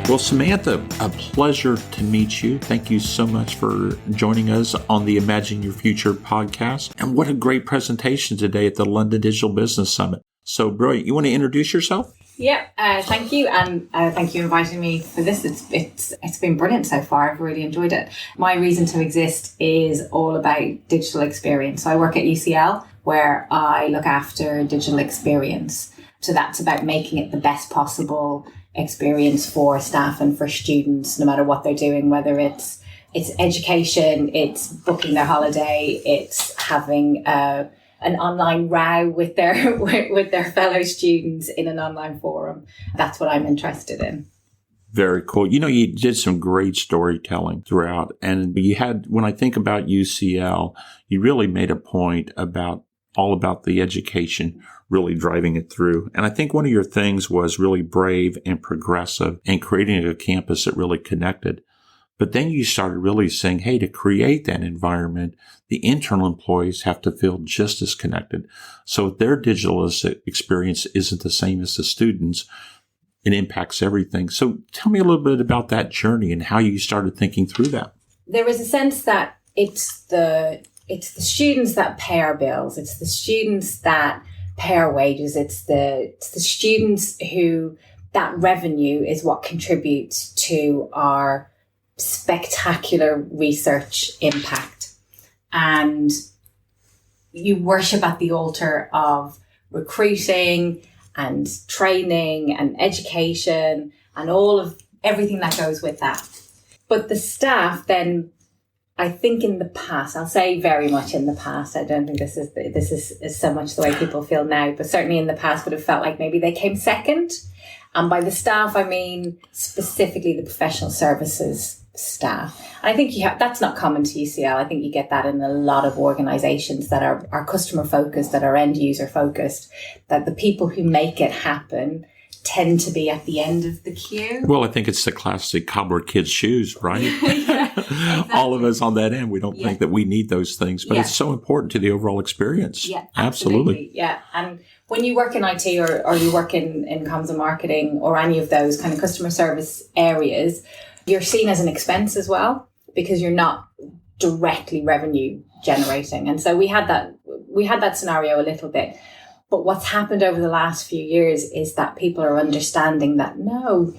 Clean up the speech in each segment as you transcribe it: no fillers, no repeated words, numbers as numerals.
Well, Samantha, a pleasure to meet you. Thank you so much for joining us on the Imagine Your Future podcast. And what a great presentation today at the London Digital Business Summit. So brilliant. You want to introduce yourself? Yeah, thank you. And thank you for inviting me for this. It's been brilliant so far. I've really enjoyed it. My reason to exist is all about digital experience. So I work at UCL where I look after digital experience. So that's about making it the best possible experience for staff and for students, no matter what they're doing, whether it's education, it's booking their holiday, it's having an online row with their fellow students in an online forum. That's what I'm interested in. Very cool. You know, you did some great storytelling throughout. And you had, when I think about UCL, you really made a point about all about the education, really driving it through. And I think one of your things was really brave and progressive and creating a campus that really connected. But then you started really saying, hey, to create that environment, the internal employees have to feel just as connected. So if their digital experience isn't the same as the students, it impacts everything. So tell me a little bit about that journey and how you started thinking through that. There was a sense that it's the students that pay our bills. It's the students that pay our wages. It's the students who that revenue is what contributes to our spectacular research impact. And you worship at the altar of recruiting and training and education and all of everything that goes with that. But the staff then, I think in the past, I'll say very much in the past, I don't think this is so much the way people feel now, but certainly in the past would have felt like maybe they came second. And by the staff, I mean specifically the professional services staff. And I think that's not common to UCL. I think you get that in a lot of organizations that are customer focused, that are end user focused, that the people who make it happen tend to be at the end of the queue. Well, I think it's the classic cobbler kid's shoes, right? Yeah, exactly. All of us on that end, we don't think that we need those things, but it's so important to the overall experience. Yeah, absolutely. Yeah. And when you work in IT or you work in comms and marketing or any of those kind of customer service areas, you're seen as an expense as well because you're not directly revenue generating. And so we had that scenario a little bit. But what's happened over the last few years is that people are understanding that no,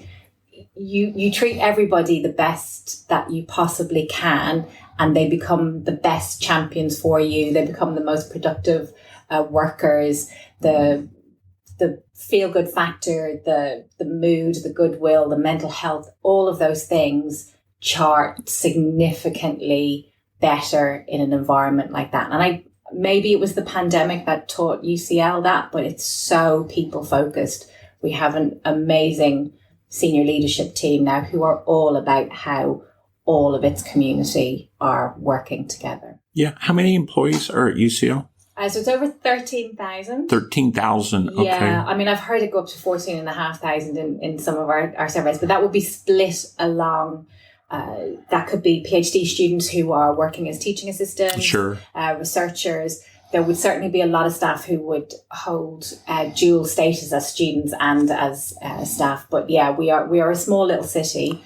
you treat everybody the best that you possibly can, and they become the best champions for you. They become the most productive workers. The feel-good factor, the mood, the goodwill, the mental health, all of those things chart significantly better in an environment like that. And maybe it was the pandemic that taught UCL that, but it's so people focused. We have an amazing senior leadership team now who are all about how all of its community are working together. Yeah. How many employees are at UCL? So it's over 13,000. 13,000. Okay. Yeah. I mean, I've heard it go up to 14,500 in some of our surveys, but that would be split along. That could be PhD students who are working as teaching assistants, sure. Researchers. There would certainly be a lot of staff who would hold dual status as students and as staff. But yeah, we are a small little city,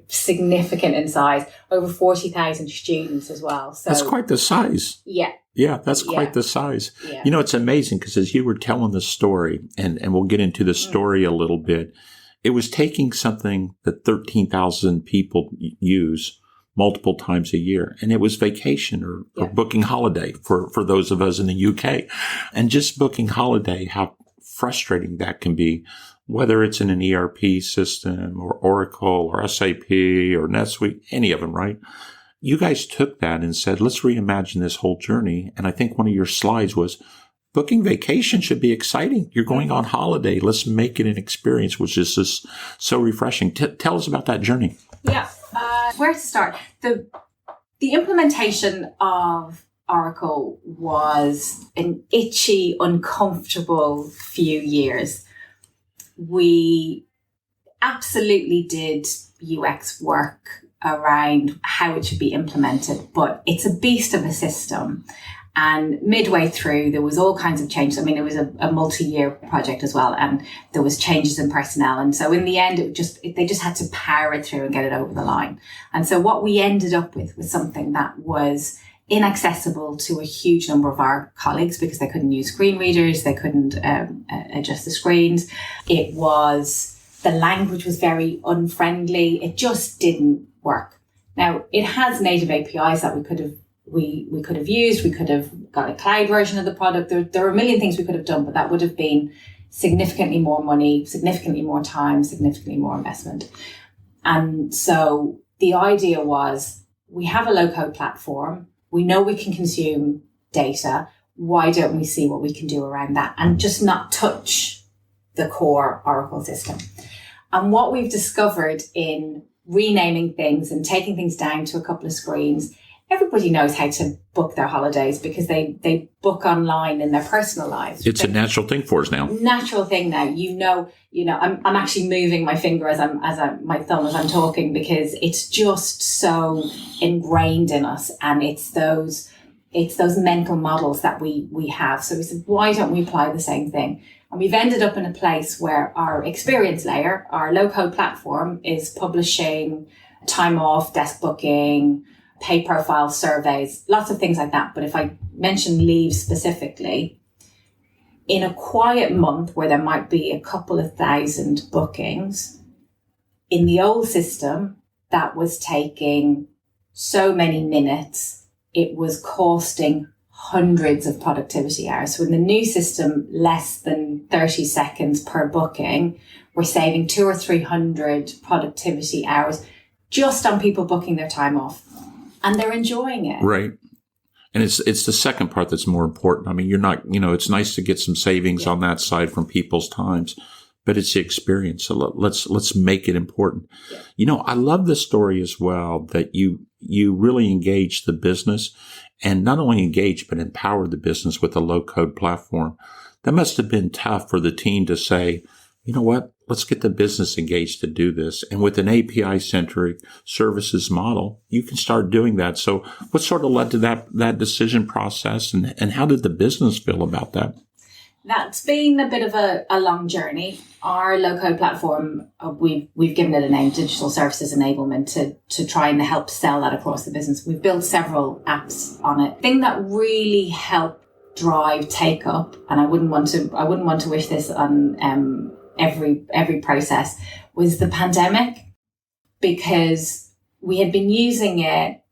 significant in size, over 40,000 students as well. So that's quite the size. Yeah. Yeah, that's quite the size. Yeah. You know, it's amazing because as you were telling the story, and we'll get into the story a little bit, it was taking something that 13,000 people use multiple times a year, and it was vacation or booking holiday for those of us in the UK. And just booking holiday, how frustrating that can be, whether it's in an ERP system or Oracle or SAP or NetSuite, any of them, right? You guys took that and said, let's reimagine this whole journey. And I think one of your slides was, booking vacation should be exciting. You're going on holiday. Let's make it an experience, which is just so refreshing. Tell us about that journey. Yeah. Where to start? The implementation of Oracle was an itchy, uncomfortable few years. We absolutely did UX work around how it should be implemented, but it's a beast of a system. And midway through, there was all kinds of changes. I mean, it was a multi-year project as well, and there was changes in personnel. And so in the end, they just had to power it through and get it over the line. And so what we ended up with was something that was inaccessible to a huge number of our colleagues because they couldn't use screen readers, they couldn't adjust the screens. The language was very unfriendly. It just didn't work. Now, it has native APIs that we could have used. We could have got a cloud version of the product. There are a million things we could have done, but that would have been significantly more money, significantly more time, significantly more investment. And so the idea was, we have a low-code platform. We know we can consume data. Why don't we see what we can do around that and just not touch the core Oracle system? And what we've discovered in renaming things and taking things down to a couple of screens, everybody knows how to book their holidays because they book online in their personal lives. It's a natural thing for us now. Natural thing now. I'm actually moving my finger my thumb as I'm talking because it's just so ingrained in us, and it's those mental models that we have. So we said, why don't we apply the same thing? And we've ended up in a place where our experience layer, our low-code platform, is publishing time off, desk booking, pay profile surveys, lots of things like that. But if I mention leave specifically, in a quiet month where there might be a couple of thousand bookings, in the old system, that was taking so many minutes, it was costing hundreds of productivity hours. So in the new system, less than 30 seconds per booking, we're saving 200 or 300 productivity hours just on people booking their time off. And they're enjoying it. Right. And it's the second part that's more important. I mean, you're not, it's nice to get some savings on that side from people's times, but it's the experience. So let's make it important. Yeah. I love the story as well that you really engage the business, and not only engage, but empower the business with a low code platform. That must have been tough for the team to say, you know what? Let's get the business engaged to do this. And with an API-centric services model, you can start doing that. So what sort of led to that decision process, and how did the business feel about that? That's been a bit of a long journey. Our low-code platform, we've given it a name, Digital Services Enablement, to try and help sell that across the business. We've built several apps on it. The thing that really helped drive take up, and I wouldn't want to wish this on every process, was the pandemic, because we had been using it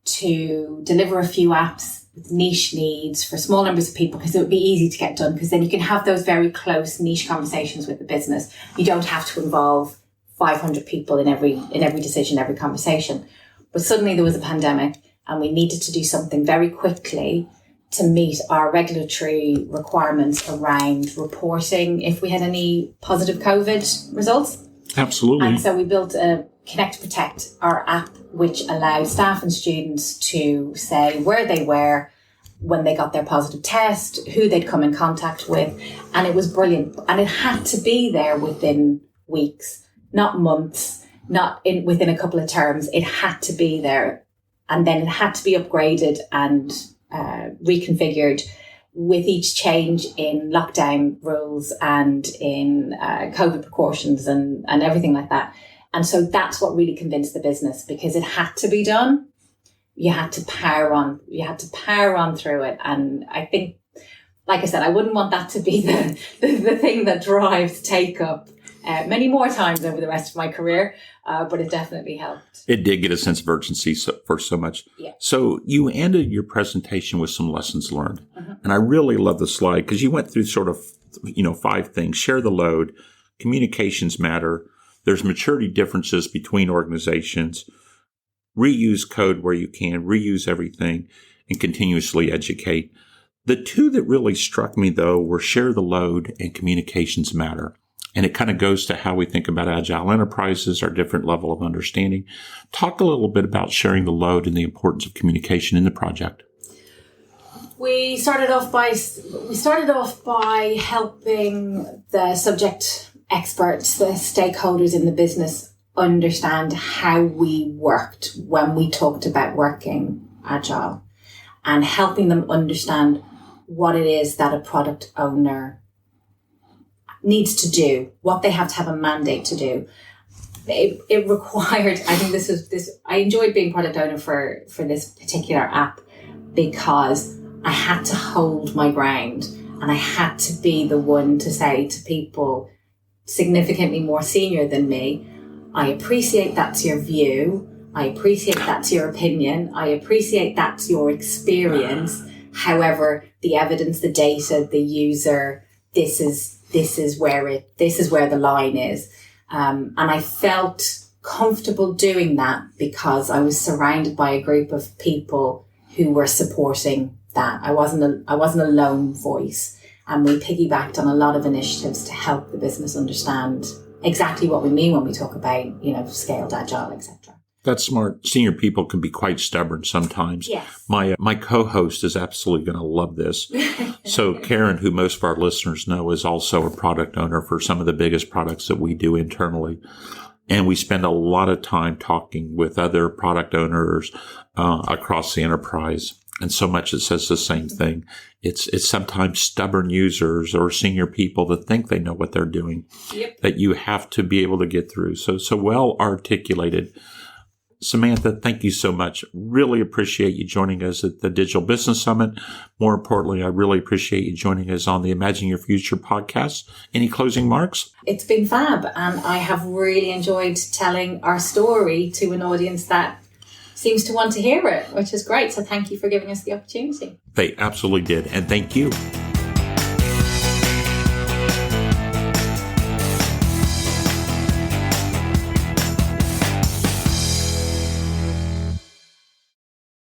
to deliver a few apps with niche needs for small numbers of people, because it would be easy to get done, because then you can have those very close niche conversations with the business. You don't have to involve 500 people in every decision, every conversation. But suddenly there was a pandemic, and we needed to do something very quickly to meet our regulatory requirements around reporting if we had any positive COVID results. Absolutely. And so we built a Connect Protect, our app, which allowed staff and students to say where they were when they got their positive test, who they'd come in contact with. And it was brilliant. And it had to be there within weeks, not months, within a couple of terms. It had to be there. And then it had to be upgraded and reconfigured with each change in lockdown rules and in COVID precautions and everything like that. And so that's what really convinced the business, because it had to be done. You had to power on. You had to power on through it. And I think, like I said, I wouldn't want that to be the thing that drives take up many more times over the rest of my career, but it definitely helped. It did get a sense of urgency for so much. Yeah. So you ended your presentation with some lessons learned. Mm-hmm. And I really love the slide, because you went through sort of, 5 things: share the load, communications matter, there's maturity differences between organizations, reuse code where you can, reuse everything, and continuously educate. The 2 that really struck me, though, were share the load and communications matter. And it kind of goes to how we think about agile enterprises, our different level of understanding. Talk a little bit about sharing the load and the importance of communication in the project. We started off by helping the subject experts, the stakeholders in the business, understand how we worked when we talked about working agile. and helping them understand what it is that a product owner needs to do, what they have to have a mandate to do. It required, I think I enjoyed being product owner for this particular app because I had to hold my ground and I had to be the one to say to people significantly more senior than me, I appreciate that's your view. I appreciate that's your opinion. I appreciate that's your experience. However, the evidence, the data, the user, this is where the line is. And I felt comfortable doing that because I was surrounded by a group of people who were supporting that. I wasn't a lone voice, and we piggybacked on a lot of initiatives to help the business understand exactly what we mean when we talk about, scaled, agile, etc. That's smart. Senior people can be quite stubborn sometimes. Yes. My co-host is absolutely going to love this. So Karen, who most of our listeners know, is also a product owner for some of the biggest products that we do internally. And we spend a lot of time talking with other product owners across the enterprise. And so much it says the same thing. It's sometimes stubborn users or senior people that think they know what they're doing. Yep. That you have to be able to get through. So well articulated. Samantha, thank you so much. Really appreciate you joining us at the Digital Business Summit. More importantly, I really appreciate you joining us on the Imagine Your Future podcast. Any closing remarks? It's been fab, and I have really enjoyed telling our story to an audience that seems to want to hear it, which is great. So thank you for giving us the opportunity. They absolutely did, and thank you.